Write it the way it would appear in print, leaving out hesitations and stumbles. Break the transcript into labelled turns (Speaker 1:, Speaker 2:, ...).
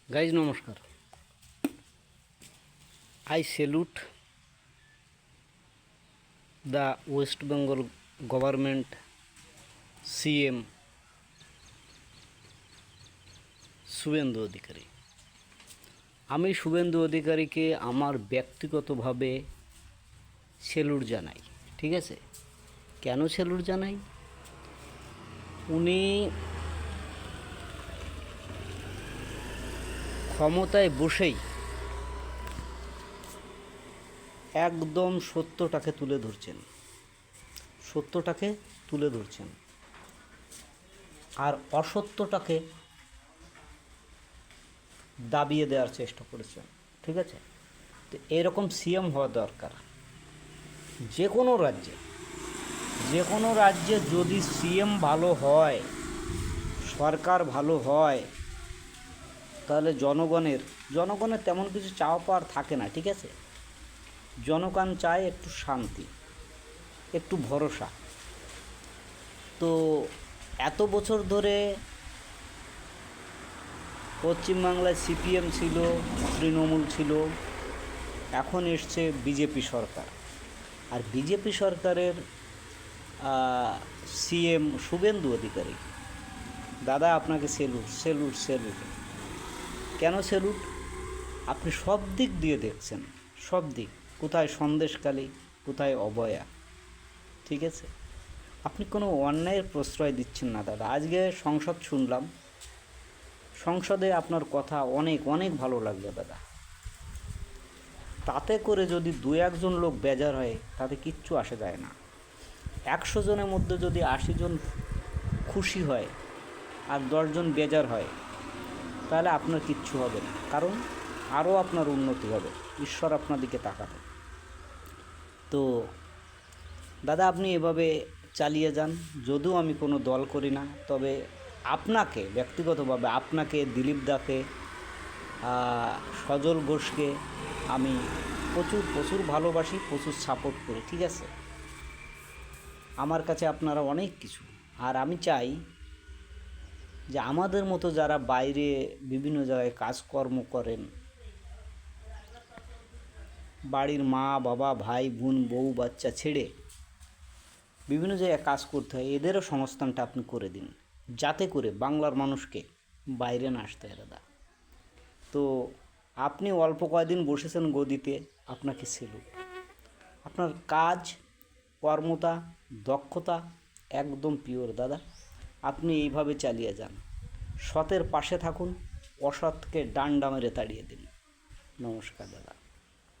Speaker 1: Guys নমস্কার। I salute the West Bengal government CM Suvendu Adhikari. আমি শুভেন্দু অধিকারীকে আমার ব্যক্তিগতভাবে স্যালুট জানাই। ঠিক আছে, কেন স্যালুট জানাই? উনি ক্ষমতায় বসেই একদম সত্যটাকে তুলে ধরছেন আর অসত্যটাকে দাবিয়ে দেওয়ার চেষ্টা করেছেন। ঠিক আছে, তো এরকম সিএম হওয়া দরকার। যে কোনো রাজ্যে যদি সিএম ভালো হয়, সরকার ভালো হয়, তাহলে জনগণের তেমন কিছু চাওয়া পাওয়ার থাকে না। ঠিক আছে, জনগণ চায় একটু শান্তি, একটু ভরসা। তো এত বছর ধরে পশ্চিমবাংলায় সিপিএম ছিল, তৃণমূল ছিল, এখন এসছে বিজেপি সরকার। আর বিজেপি সরকারের সিএম শুভেন্দু অধিকারী। দাদা, আপনাকে স্যালুট। কেন স্যালুট? আপনি সব দিক দিয়ে দেখছেন, সব দিক, কোথায় সন্দেশখালী, কোথায় অবয়া। ঠিক আছে, আপনি কোনো অন্যায়ের প্রশ্রয় দিচ্ছেন না দাদা। আজকে সংসদ শুনলাম, সংসদে আপনার কথা অনেক অনেক ভালো লাগলো দাদা। তাতে করে যদি দু একজন লোক বেজার হয়, তাতে কিচ্ছু আসে যায় না। 100 জনের মধ্যে যদি 80 জন খুশি হয় আর 10 জন বেজার হয়, তাহলে আপনার কিচ্ছু হবে না, কারণ আরও আপনার উন্নতি হবে, ঈশ্বর আপনার দিকে তাকাবে। তো দাদা, আপনি এভাবে চালিয়ে যান। যদিও আমি কোনো দল করি না, তবে আপনাকে ব্যক্তিগতভাবে, আপনাকে, দিলীপ দাকে, সজল ঘোষকে আমি প্রচুর ভালোবাসি, প্রচুর সাপোর্ট করি। ঠিক আছে, আমার কাছে আপনারা অনেক কিছু। আর আমি চাই যে আমাদের মতো যারা বাইরে বিভিন্ন জায়গায় কাজকর্ম করেন, বাড়ির মা বাবা, ভাই বোন, বউ বাচ্চা ছেড়ে বিভিন্ন জায়গায় কাজ করতে হয়, এদেরও সংস্থানটা আপনি করে দিন, যাতে করে বাংলার মানুষকে বাইরে না আসতে হয় দাদা। তো আপনি অল্প কয়েকদিন বসেছেন গদিতে, আপনাকে স্যালুট। আপনার কাজ, কর্মতা, দক্ষতা একদম পিওর দাদা। আপনি এইভাবে চালিয়ে যান, সতের পাশে থাকুন, অসৎকে ডান্ডা মেরে তাড়িয়ে দিন। নমস্কার দাদা।